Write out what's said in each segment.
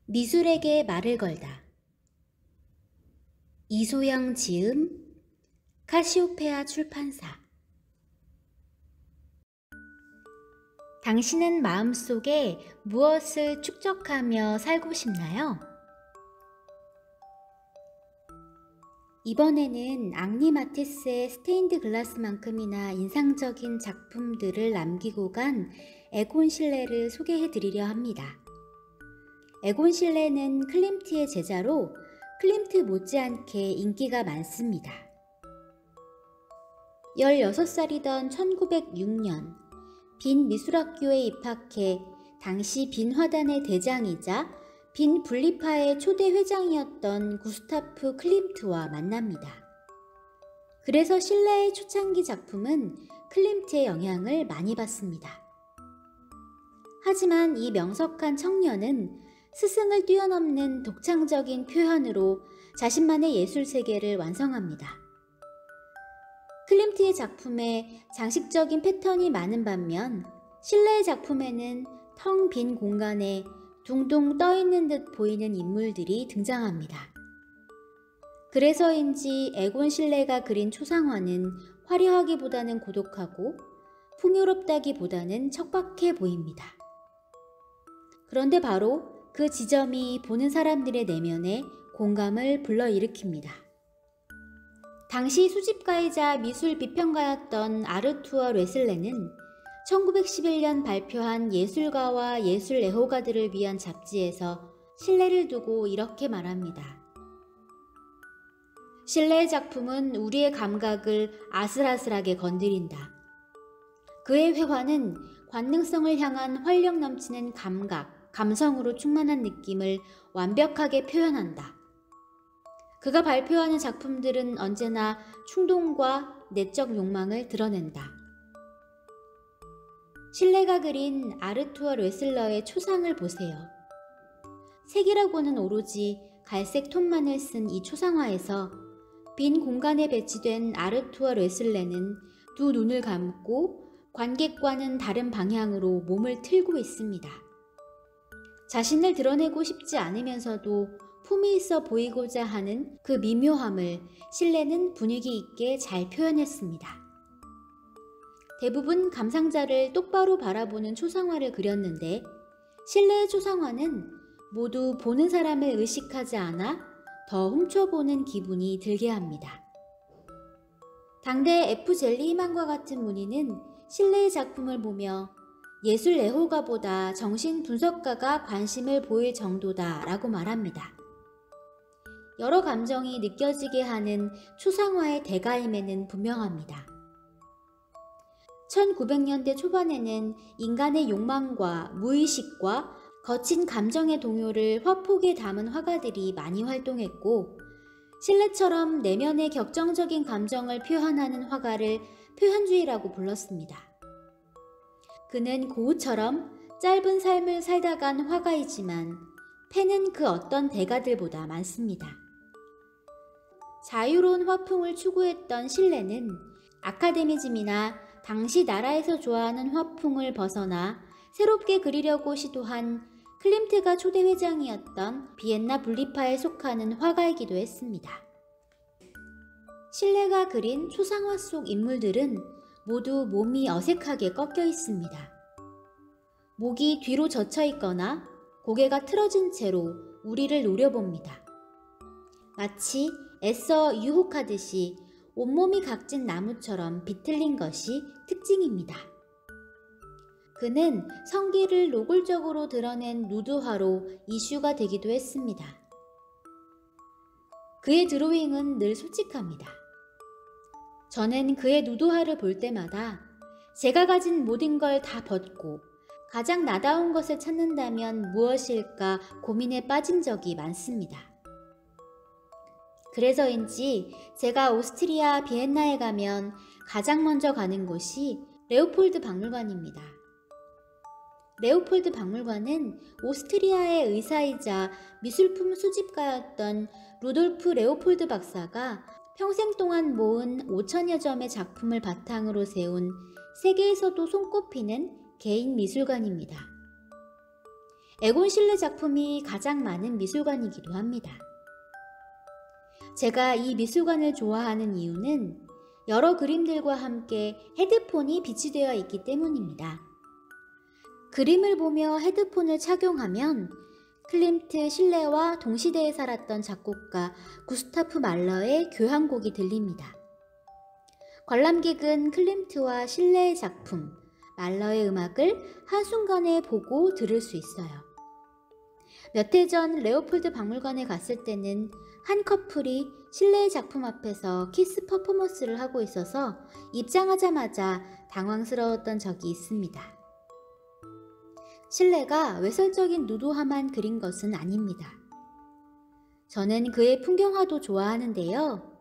미술에게 말을 걸다. 이소영 지음, 카시오페아 출판사. 당신은 마음속에 무엇을 축적하며 살고 싶나요? 이번에는 앙리 마티스의 스테인드 글라스만큼이나 인상적인 작품들을 남기고 간 에곤 실레를 소개해 드리려 합니다. 에곤 실레는 클림트의 제자로 클림트 못지않게 인기가 많습니다. 16살이던 1906년 빈 미술학교에 입학해 당시 빈 화단의 대장이자 빈 분리파의 초대 회장이었던 구스타프 클림트와 만납니다. 그래서 실레의 초창기 작품은 클림트의 영향을 많이 받습니다. 하지만 이 명석한 청년은 스승을 뛰어넘는 독창적인 표현으로 자신만의 예술 세계를 완성합니다. 클림트의 작품에 장식적인 패턴이 많은 반면 실레의 작품에는 텅 빈 공간에 둥둥 떠있는 듯 보이는 인물들이 등장합니다. 그래서인지 에곤 실레가 그린 초상화는 화려하기보다는 고독하고 풍요롭다기보다는 척박해 보입니다. 그런데 바로 그 지점이 보는 사람들의 내면에 공감을 불러일으킵니다. 당시 수집가이자 미술 비평가였던 아르투어 뢰슬레는 1911년 발표한 예술가와 예술 애호가들을 위한 잡지에서 실레를 두고 이렇게 말합니다. 실레의 작품은 우리의 감각을 아슬아슬하게 건드린다. 그의 회화는 관능성을 향한 활력 넘치는 감각, 감성으로 충만한 느낌을 완벽하게 표현한다. 그가 발표하는 작품들은 언제나 충동과 내적 욕망을 드러낸다. 실레가 그린 아르투어 뢰슬러의 초상을 보세요. 색이라고는 오로지 갈색 톤만을 쓴 이 초상화에서 빈 공간에 배치된 아르투어 뢰슬레는 두 눈을 감고 관객과는 다른 방향으로 몸을 틀고 있습니다. 자신을 드러내고 싶지 않으면서도 품위 있어 보이고자 하는 그 미묘함을 실레는 분위기 있게 잘 표현했습니다. 대부분 감상자를 똑바로 바라보는 초상화를 그렸는데 실레의 초상화는 모두 보는 사람을 의식하지 않아 더 훔쳐보는 기분이 들게 합니다. 당대 F 젤리만과 같은 문의는 실레의 작품을 보며 예술 애호가보다 정신 분석가가 관심을 보일 정도다 라고 말합니다. 여러 감정이 느껴지게 하는 초상화의 대가임에는 분명합니다. 1900년대 초반에는 인간의 욕망과 무의식과 거친 감정의 동요를 화폭에 담은 화가들이 많이 활동했고 실레처럼 내면의 격정적인 감정을 표현하는 화가를 표현주의라고 불렀습니다. 그는 고흐처럼 짧은 삶을 살다 간 화가이지만 팬은 그 어떤 대가들보다 많습니다. 자유로운 화풍을 추구했던 실레는 아카데미즘이나 당시 나라에서 좋아하는 화풍을 벗어나 새롭게 그리려고 시도한 클림트가 초대 회장이었던 비엔나 분리파에 속하는 화가이기도 했습니다. 실레가 그린 초상화 속 인물들은 모두 몸이 어색하게 꺾여 있습니다. 목이 뒤로 젖혀 있거나 고개가 틀어진 채로 우리를 노려봅니다. 마치 애써 유혹하듯이 온몸이 각진 나무처럼 비틀린 것이 특징입니다. 그는 성기를 노골적으로 드러낸 누드화로 이슈가 되기도 했습니다. 그의 드로잉은 늘 솔직합니다. 저는 그의 누드화를 볼 때마다 제가 가진 모든 걸 다 벗고 가장 나다운 것을 찾는다면 무엇일까 고민에 빠진 적이 많습니다. 그래서인지 제가 오스트리아 비엔나에 가면 가장 먼저 가는 곳이 레오폴드 박물관입니다. 레오폴드 박물관은 오스트리아의 의사이자 미술품 수집가였던 루돌프 레오폴드 박사가 평생 동안 모은 5천여 점의 작품을 바탕으로 세운 세계에서도 손꼽히는 개인 미술관입니다. 에곤 실레 작품이 가장 많은 미술관이기도 합니다. 제가 이 미술관을 좋아하는 이유는 여러 그림들과 함께 헤드폰이 비치되어 있기 때문입니다. 그림을 보며 헤드폰을 착용하면 클림트 실레와 동시대에 살았던 작곡가 구스타프 말러의 교향곡이 들립니다. 관람객은 클림트와 실레의 작품, 말러의 음악을 한순간에 보고 들을 수 있어요. 몇 해 전 레오폴드 박물관에 갔을 때는 한 커플이 실레의 작품 앞에서 키스 퍼포먼스를 하고 있어서 입장하자마자 당황스러웠던 적이 있습니다. 실레가 외설적인 누드화만 그린 것은 아닙니다. 저는 그의 풍경화도 좋아하는데요.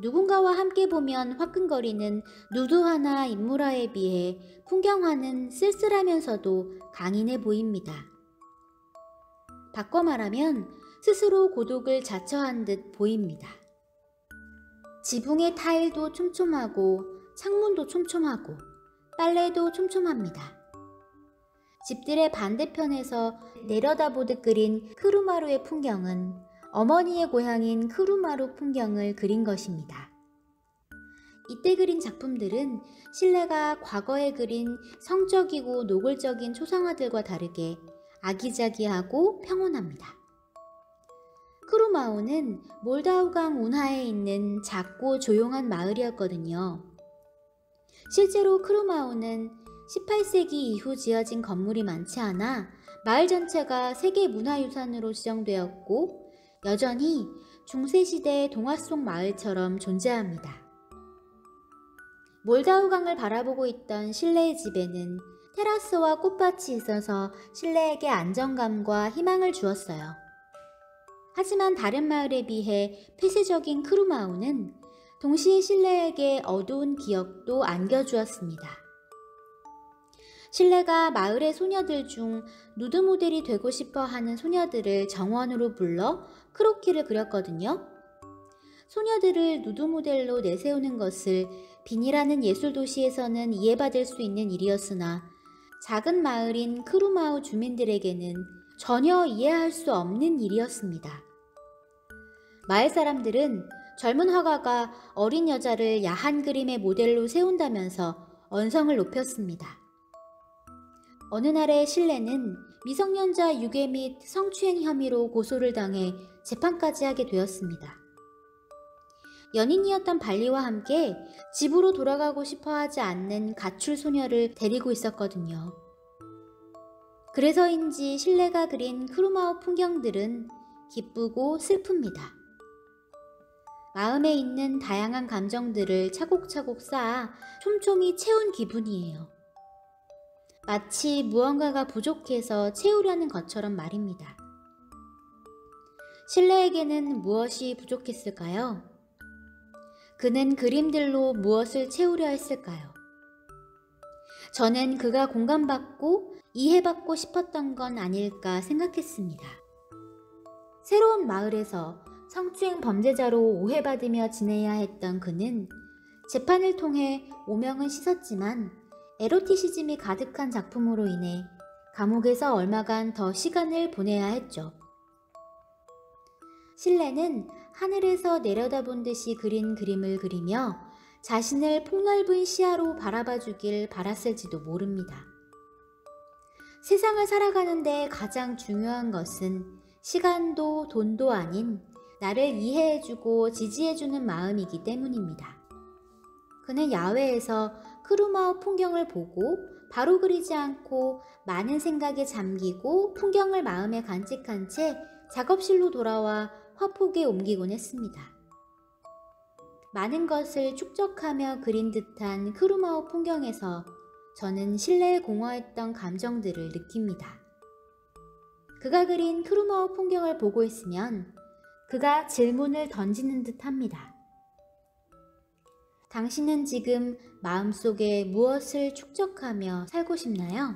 누군가와 함께 보면 화끈거리는 누드화나 인물화에 비해 풍경화는 쓸쓸하면서도 강인해 보입니다. 바꿔 말하면 스스로 고독을 자처한 듯 보입니다. 지붕의 타일도 촘촘하고 창문도 촘촘하고 빨래도 촘촘합니다. 집들의 반대편에서 내려다보듯 그린 크루마루의 풍경은 어머니의 고향인 크루마루 풍경을 그린 것입니다. 이때 그린 작품들은 실레가 과거에 그린 성적이고 노골적인 초상화들과 다르게 아기자기하고 평온합니다. 크루마우는 몰다우강 운하에 있는 작고 조용한 마을이었거든요. 실제로 크루마우는 18세기 이후 지어진 건물이 많지 않아 마을 전체가 세계문화유산으로 지정되었고 여전히 중세시대의 동화 속 마을처럼 존재합니다. 몰다우강을 바라보고 있던 실레의 집에는 테라스와 꽃밭이 있어서 실레에게 안정감과 희망을 주었어요. 하지만 다른 마을에 비해 폐쇄적인 크루마우는 동시에 실레에게 어두운 기억도 안겨주었습니다. 실레가 마을의 소녀들 중 누드 모델이 되고 싶어 하는 소녀들을 정원으로 불러 크로키를 그렸거든요. 소녀들을 누드 모델로 내세우는 것을 빈이라는 예술 도시에서는 이해받을 수 있는 일이었으나 작은 마을인 크루마우 주민들에게는 전혀 이해할 수 없는 일이었습니다. 마을 사람들은 젊은 화가가 어린 여자를 야한 그림의 모델로 세운다면서 언성을 높였습니다. 어느 날의 실레는 미성년자 유괴 및 성추행 혐의로 고소를 당해 재판까지 하게 되었습니다. 연인이었던 발리와 함께 집으로 돌아가고 싶어 하지 않는 가출 소녀를 데리고 있었거든요. 그래서인지 실레가 그린 크루마우 풍경들은 기쁘고 슬픕니다. 마음에 있는 다양한 감정들을 차곡차곡 쌓아 촘촘히 채운 기분이에요. 마치 무언가가 부족해서 채우려는 것처럼 말입니다. 실레에게는 무엇이 부족했을까요? 그는 그림들로 무엇을 채우려 했을까요? 저는 그가 공감받고 이해받고 싶었던 건 아닐까 생각했습니다. 새로운 마을에서 성추행 범죄자로 오해받으며 지내야 했던 그는 재판을 통해 오명은 씻었지만 에로티시즘이 가득한 작품으로 인해 감옥에서 얼마간 더 시간을 보내야 했죠. 실레는 하늘에서 내려다본 듯이 그린 그림을 그리며 자신을 폭넓은 시야로 바라봐 주길 바랐을지도 모릅니다. 세상을 살아가는데 가장 중요한 것은 시간도 돈도 아닌 나를 이해해주고 지지해주는 마음이기 때문입니다. 그는 야외에서 크루마우 풍경을 보고 바로 그리지 않고 많은 생각에 잠기고 풍경을 마음에 간직한 채 작업실로 돌아와 화폭에 옮기곤 했습니다. 많은 것을 축적하며 그린 듯한 크루마우 풍경에서 저는 실레에 공허했던 감정들을 느낍니다. 그가 그린 크루마우 풍경을 보고 있으면 그가 질문을 던지는 듯 합니다. 당신은 지금 마음속에 무엇을 축적하며 살고 싶나요?